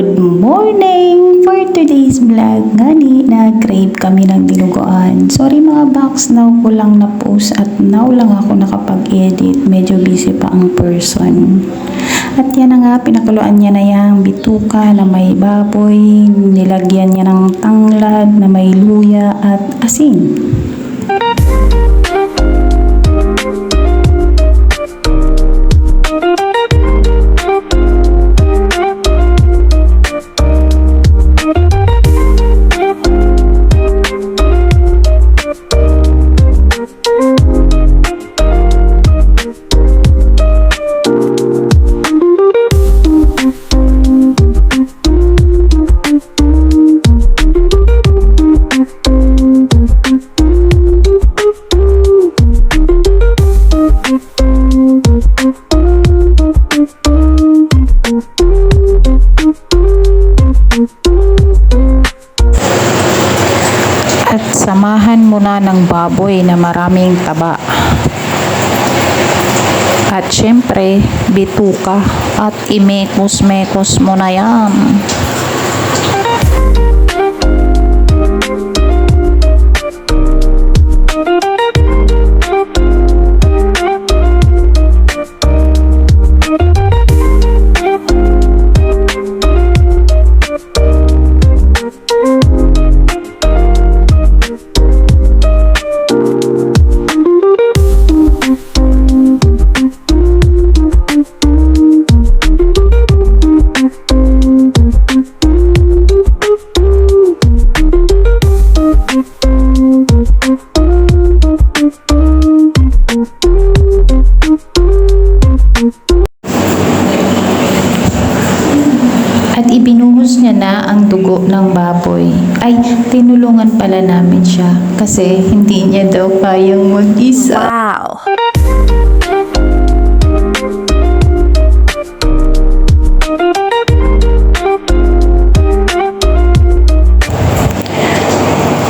Good morning! For today's vlog, ngani nag-crave kami ng dinuguan. Sorry mga box, now ko lang na-post at now lang ako nakapag-edit. Medyo busy pa ang person. At yan na nga, pinakuluan niya na yung bituka na may baboy, nilagyan niya ng tanglad na may luya at asin. At samahan mo na ng baboy na maraming taba. At syempre, bituka at imekos-mekos mo na yan. At ibinuhos niya na ang dugo ng baboy. Ay, tinulungan pala namin siya kasi hindi niya daw kayang mag-isa. Wow!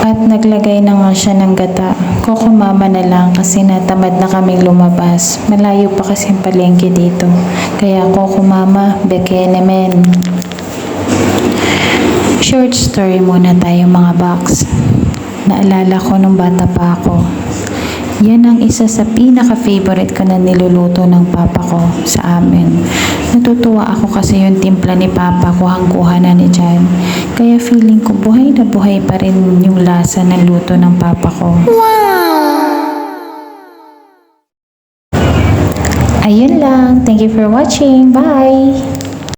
At naglagay na nga siya ng gata. Kukumama na lang kasi natamad na kaming lumabas. Malayo pa kasi ang palengke dito. Kaya kukumama, beke naman. Short story muna tayo mga box. Naalala ko nung bata pa ako. Yan ang isa sa pinaka-favorite ko na niluluto ng papa ko sa amin. Natutuwa ako kasi yung timpla ni papa kuhang-kuha na ni Jan. Kaya feeling ko buhay na buhay pa rin yung lasa ng luto ng papa ko. Wow! Ayun lang. Thank you for watching. Bye!